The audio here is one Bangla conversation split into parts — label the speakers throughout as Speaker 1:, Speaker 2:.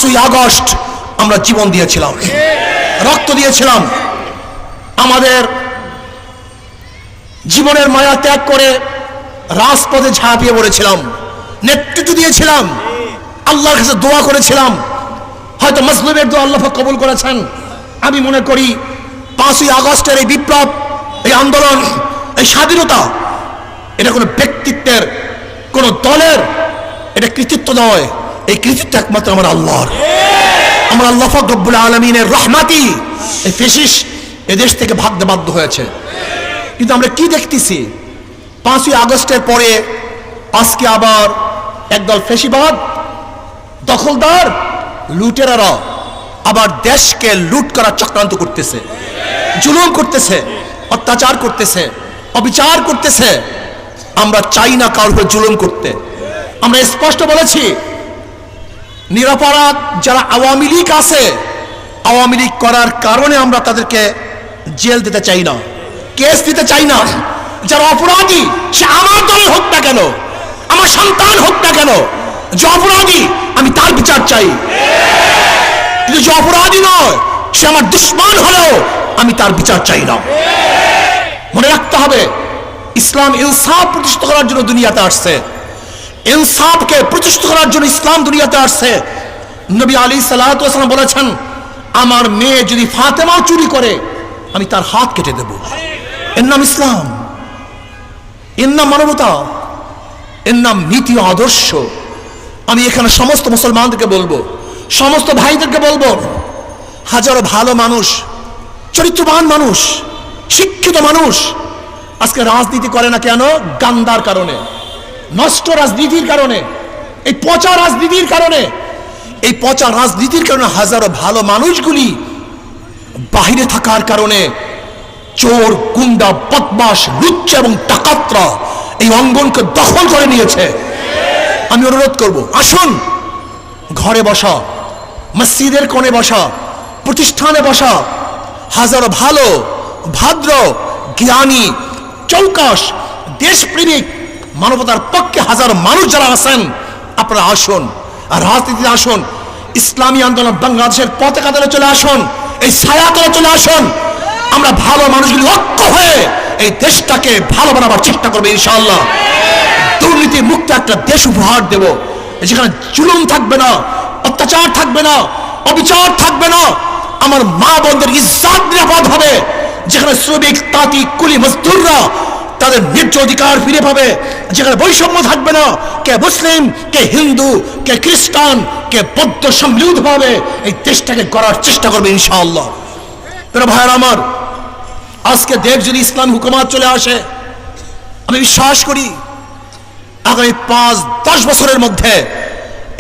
Speaker 1: 5ই আগস্ট আমরা জীবন দিয়েছিলাম, রক্ত দিয়েছিলাম, আমাদের জীবনের মায়া ত্যাগ করে রাজপথে ঝাঁপিয়ে পড়েছিলাম, নেতৃত্ব দিয়েছিলাম, আল্লাহর কাছে দোয়া করেছিলাম। হয়তো মাজলুমের দোয়া আল্লাহ কবুল করেছেন। আমি মনে করি 5ই আগস্টের এই বিপ্লব, এই আন্দোলন, এই স্বাধীনতা, এটা কোনো ব্যক্তিত্বের, কোনো দলের এটা কৃতিত্ব নয়। এই কৃতিত্ব একমাত্র আমার আল্লাহর। আমার আল্লাহ পাক রব্বুল আলামিনের রহমতই এই ফ্যাসিস্ট এদেশ থেকে ভাগতে বাধ্য হয়েছে। কিন্তু আমরা কি দেখতেছি, 5ই আগস্টের পরে আজকে আবার একদল ফ্যাসিবাদ দখলদার লুটেরারা আবার দেশকে লুট করার চক্রান্ত করতেছে, জুলুম করতেছে, অত্যাচার করতেছে, অবিচার করতেছে। আমরা চাই না কারোর উপর জুলুম করতে। আমরা স্পষ্ট বলেছি, নিরপরাধ যারা আওয়ামী লীগ আছে, আওয়ামী লীগ করার কারণে আমরা তাদেরকে জেল দিতে চাই না, কেস দিতে চাই না। যারা অপরাধী, সে আমার দলের হোক না কেন, আমার সন্তান হোক না কেন, যে অপরাধী আমি তার বিচার চাই। কিন্তু যে অপরাধী নয়, সে আমার দুশ্মন হলেও আমি তার বিচার চাই না। মনে রাখতে হবে, ইসলাম ইনসাফ প্রতিষ্ঠা করার জন্য দুনিয়াতে আসছে। ইনসাফকে প্রতিষ্ঠা করার জন্য ইসলাম দুনিয়াতে আসছে। নবী আলাইহিস সালাতু ওয়াস সালাম বলেছেন, আমার মেয়ে যদি ফাতেমা চুরি করে আমি তার হাত কেটে দেব। এর নাম ইসলাম, এর নাম মানবতা, এর নাম নীতি আদর্শ। আমি এখানে সমস্ত মুসলমানদেরকে বলবো, সমস্ত ভাইদেরকে বলবো, হাজারো ভালো মানুষ, চরিত্রবান মানুষ, শিক্ষিত মানুষ আজকে রাজনীতি করে না কেন? গান্দার কারণে, নষ্ট রাজনীতির কারণে, এই পচা রাজনীতির কারণে। এই পচা রাজনীতির কারণে হাজারো ভালো মানুষগুলি বাহিরে থাকার কারণে চোর, গুন্ডা, বদমাশ, লুচ্চা এবং ডাকাতরা এই অঙ্গনকে দখল করে নিয়েছে। আমি অনুরোধ করব, আসুন ঘরে বসা, মসজিদের কোণে বসা, প্রতিষ্ঠানে বসা হাজারো ভালো, ভদ্র, জ্ঞানী, চৌকাশ, দেশপ্রেমিক, মানবতার পক্ষে হাজারো মানুষ যারা আছেন, আপনারা আসুন আর রাজনীতিতে আসুন। ইসলামী আন্দোলন বাংলাদেশের পতাকা তলে চলে আসুন, এই ছায়া তলে চলে আসুন। আমরা ভালো মানুষগুলি ঐক্য হয়ে এই দেশটাকে ভালো বানাবার চেষ্টা করবো ইনশাআল্লাহ। দুর্নীতি মুক্ত একটা দেশ উপহার দেব, যেখানে জুলুম থাকবে না, অত্যাচার থাকবে না, অবিচার থাকবে না। আমার মা বোনদের ইজ্জত নিরাপদ হবে, যেখানে শ্রমিক, তাঁতি, কুলি, মজদুররা তাদের ন্যায্য অধিকার ফিরে পাবে, যেখানে বৈষম্য থাকবে না, কে মুসলিম, কে হিন্দু, কে খ্রিস্টান, কে বৌদ্ধ সম্মিলিত ভাবে এই দেশটাকে গড়ার চেষ্টা করবে ইনশাআল্লাহ। প্রিয় ভাইরা আমার, আজকে দেশ যদি ইসলাম হুকুমত চলে আসে, আমি বিশ্বাস করি আগামী 5-10 বছরের মধ্যে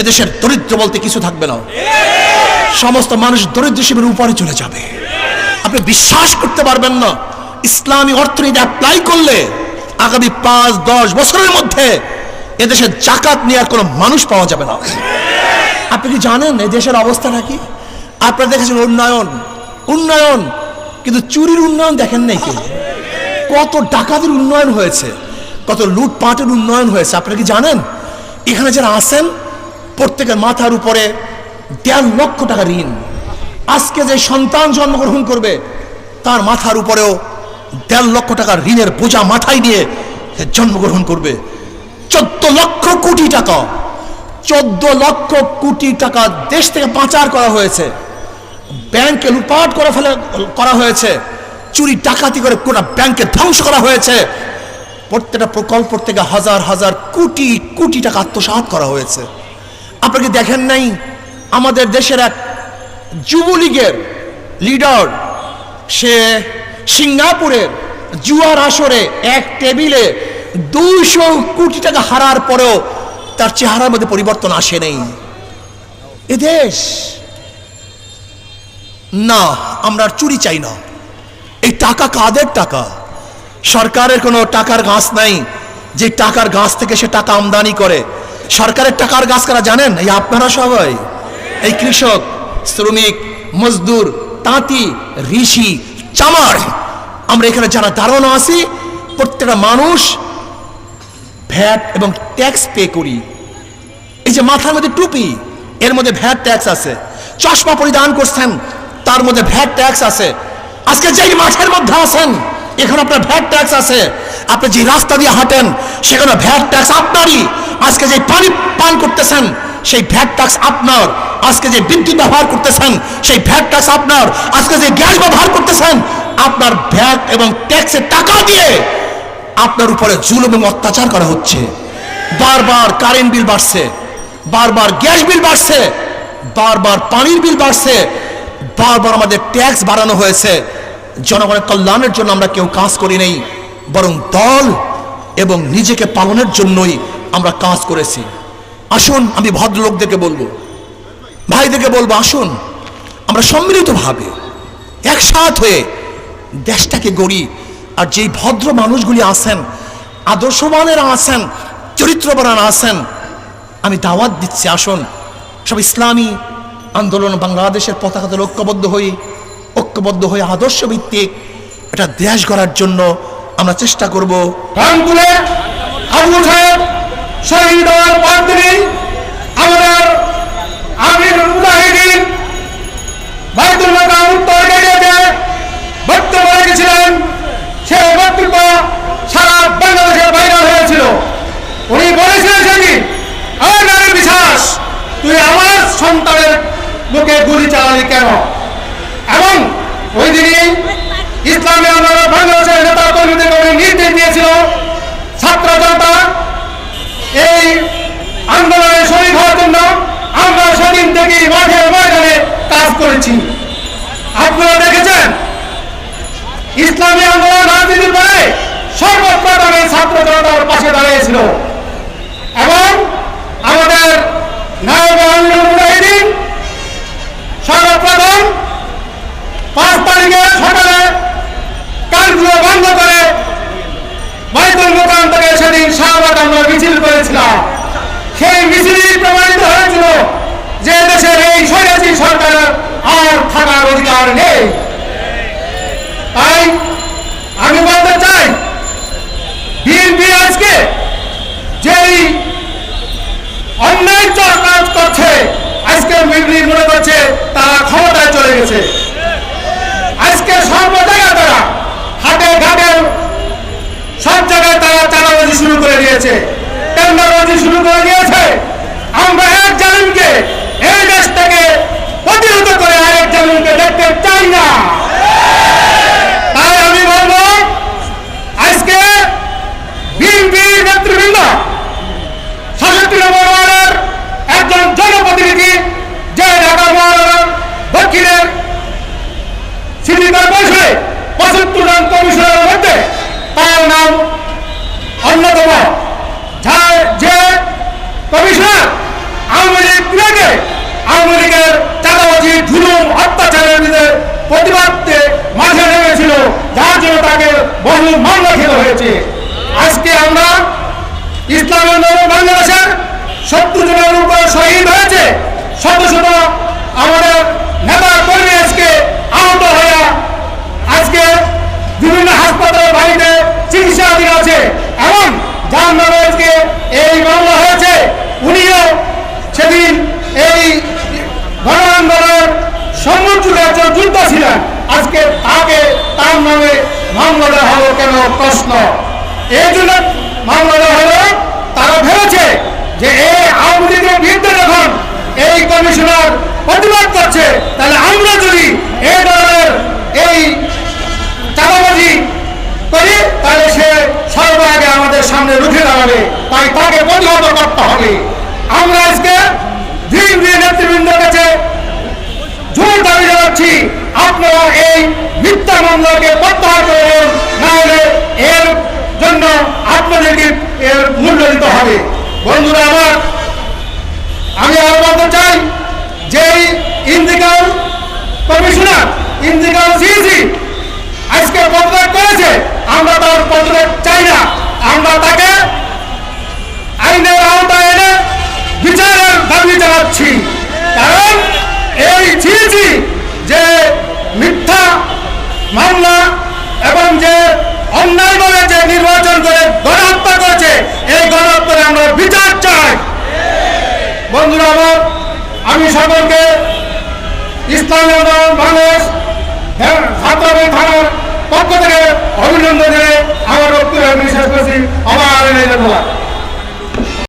Speaker 1: এদেশের দরিদ্র বলতে কিছু থাকবে না। সমস্ত মানুষ দরিদ্র সীমার উপরে চলে যাবে। আপনি বিশ্বাস করতে পারবেন না, ইসলামী অর্থনীতি অ্যাপ্লাই করলে আগামী 5-10 বছরের মধ্যে এদেশে জাকাত নেওয়ার কোনো মানুষ পাওয়া যাবে না। আপনি কি জানেন এই দেশের অবস্থাটা কি? আপনারা দেখেছেন উন্নয়ন, উন্নয়ন, কিন্তু চুরির উন্নয়ন দেখেন নাই কেউ। কত ডাকাতির উন্নয়ন হয়েছে, কত লুটপাটের উন্নয়ন হয়েছে আপনারা কি জানেন? এখানে যারা আছেন প্রত্যেকের মাথার উপরে 1.5 লক্ষ টাকা ঋণ। আজকে যে সন্তান জন্মগ্রহণ করবে তার মাথার উপরেও 1.5 লক্ষ টাকার ঋণের বোঝা মাথায় নিয়ে জন্মগ্রহণ করবে। 14 লক্ষ কোটি টাকা, 14 লক্ষ কোটি টাকা দেশ থেকে পাচার করা হয়েছে, ব্যাংকে লুটপাট করা হয়েছে, চুরি ডাকাতি করে গোটা ব্যাংকে ধ্বংস করা হয়েছে। প্রত্যেকটা প্রকল্প থেকে হাজার হাজার কোটি কোটি টাকা আত্মসাৎ করা হয়েছে। আপনাকে দেখেন নাই আমাদের দেশের এক যুবলীগের লিডার, সে সিঙ্গাপুরের জুয়ার আসরে এক টেবিলে 200 কোটি টাকা হারার পরেও তার চেহারার মধ্যে পরিবর্তন আসে নাই। এদেশ না, আমরা চুরি চাই না। এই টাকা কাদের টাকা? সরকারের কোনো টাকার গাছ নাই যে টাকার গাছ থেকে সে টাকা আমদানি করে। সরকারের টাকার গাছ কারা জানেন? এই আপনারা সবাই, এই কৃষক, শ্রমিক, মজদুর, তাঁতি, ঋষি, চামার, আমরা এখানে যারা দাঁড়ানো আছি প্রত্যেকটা মানুষ ভ্যাট এবং ট্যাক্স পে করি। এই যে মাথার মধ্যে টুপি, এর মধ্যে ভ্যাট ট্যাক্স আছে। চশমা পরিধান করছেন, তার মধ্যে ভ্যাট ট্যাক্স আছে। আজকে যেই মাঠের মধ্যে আছেন, এখানে আপনার ভ্যাট ট্যাক্স আছে। আপনি যে রাস্তা দিয়ে হাঁটেন, সেখানে ভ্যাট ট্যাক্স আপনারই। আজকে যে পানি পান করতেছেন, সেই ভ্যাট ট্যাক্স আপনার। আজকে যে বিদ্যুৎ ব্যবহার করতেছেন, সেই ভ্যাট ট্যাক্স আপনার। আজকে যে গ্যাস ব্যবহার করতেছেন, আপনার ভ্যাট এবং ট্যাক্সের টাকা দিয়ে আপনার উপরে জুলুম এবং অত্যাচার করা হচ্ছে। বারবার কারেন্ট বিল বাড়ছে, বারবার গ্যাস বিল বাড়ছে, বারবার পানির বিল বাড়ছে, বারবার আমাদের ট্যাক্স বাড়ানো হয়েছে। জনগণের কল্যাণের জন্য আমরা কেউ কাজ করি নাই, বরং দল এবং নিজেকে পালনের জন্যই আমরা কাজ করেছি। আসুন, আমি ভদ্রলোকদেরকে বলবো, ভাইদেরকে বলবো, আসুন আমরা সম্মিলিতভাবে একসাথ হয়ে দেশটাকে গড়ি। আর যেই ভদ্র মানুষগুলি আছেন, আদর্শবানেরা আছেন, চরিত্রবান আছেন, আমি দাওয়াত দিচ্ছি, আসুন সব ইসলামী আন্দোলন বাংলাদেশের পতাকাতে ঐক্যবদ্ধ হয়ে আদর্শ ভিত্তিক একটা দেশ গড়ার জন্য আমরা চেষ্টা করব।
Speaker 2: রামপুরে আবু সাহেব শহীদ হওয়ার পর তিনি আমাদের আমিরুল মুজাহিদিন বাইতুল মাকাম উত্তর গেটে বক্তব্য রেখেছিলেন। সেই বক্তব্য সারা বাংলাদেশের ভাইরাল হয়েছিল। উনি বলেছিলেন, সেদিন আমার নারী বিশ্বাস, তুই আমার সন্তানের মুখে গুলি চালালি কেন? এবং ওই দিনই ইসলামী আন্দোলন বাংলাদেশের নেতা কর্মীদের নির্দেশ দিয়েছিল, ছাত্র জনতা এই আন্দোলনে শরীর হওয়ার জন্য আমরা সেদিন থেকে মাঠে ময়দানে কাজ করেছি। আপনারা দেখেছেন, ইসলামী আন্দোলন রাজনীতির পরে সর্বপ্রথম এই ছাত্র জনতার পাশে দাঁড়িয়েছিল। এবং আমাদের নায়েব আমিরুল মুজাহিদিন সর্বপ্রথম 5 তারিখে সকালে কানগুলো বন্ধ করে বাইতুল মোকাম থেকে সেদিন শাহবাগ আমরা মিছিল করেছিলাম। সেই মিছিলই প্রমাণিত হয়েছিল যে দেশের এই স্বৈরাচারী সরকারের আর থাকার অধিকার নেই। তাই আমি বলতে চাই, বিএনপি আজকে যেই অন্যায় কাজ করছে, আজকে বিএনপি মনে করছে তারা ক্ষমতায় চলে গেছে। আজকে সর্ব জায়গায় তারা হাটে ঘাটে সব জায়গায় তারা চাঁদাবাজি শুরু করে দিয়েছে, টেন্ডারবাজি শুরু করে দিয়েছে। আমরা এক জালিমকে এই দেশ থেকে প্রতিহত করে আরেক জালিমকে দেখতে চাই না। তাই আমি বলবো, আজকে বিএনপি নেতৃবৃন্দ ৬৭ নম্বর ওয়ার্ডের একজন জনপ্রতিনিধি, যে ঢাকা মহানগর দক্ষিণের সিটি কর্পোরেশনে ৭৫ জন কমিশনারের মধ্যে তার নাম অন্যতম। যে কমিশনার আওয়ামী লীগ বিরোধী, আওয়ামী লীগের চাঁদাবাজি, জুলুম, অত্যাচারের প্রতিবাদে মাঠে নেমেছিল, যার জন্য তাকে বহু মামলা খেতে হয়েছে। আজকে আমরা ইসলামী আন্দোলন বাংলাদেশের ৭০ জনের উপর শহীদ হয়েছে, শত শত আমাদের নেতা কর্মী আজকে আহত হয়ে আজকে বিভিন্ন হাসপাতালের বাড়িতে চিকিৎসাধীন আছে। এবং যার নামে আজকে এই মামলা হয়েছে, উনিও সেদিন এই গণ আন্দোলনের সম্মুখে একজন যোদ্ধা ছিলেন। আজকে তার নামে মামলা দেওয়া হলো কেন প্রশ্ন। এই জন্য মামলা দেওয়া হলো, তারা ভেবেছে যে এই আওয়ামী লীগের বিরুদ্ধে যখন এই কমিশনার প্রতিবাদ করছে, তাহলে আমরা যদি এই ধরনের এই চাঁদাবাজি করি, তাহলে সে সর্বাগে আমাদের সামনে রুখে দাঁড়াবে। তাই তাকে প্রতিহত করতে হবে। আমরা আজকে বিএনপি নেতৃবৃন্দের কাছে জোর দাবি জানাচ্ছি, আপনারা এই মিথ্যা মামলাকে প্রত্যাহার করুন, না হলে এর জন্য আপনাদেরকে এর মূল্য দিতে হবে। বন্ধুরা আমার, আমি আরো বলতে চাই, যে ইন্তেকাল কমিশনার, ইন্তেকাল সিইসি আজকে পদত্যাগ করেছে, আমরা তার পদত্যাগ চাই না। আমরা তাকে আইনের আওতায় এনে বিচারের দাবি জানাচ্ছি। কারণ এই সিইসি যে মিথ্যা মামলা এবং যে অন্যায়ভাবে যে নির্বাচন করে গণহত্যা করেছে, এই গণহত্যার আমরা বিচার চাই। বন্ধুরা আমার, আমি সকলকে ইসলামী আন্দোলন বাংলাদেশ ছাত্রদের থানার পক্ষ থেকে অভিনন্দন জানিয়ে আমার বক্তব্য বিশ্বাস করছি। আমার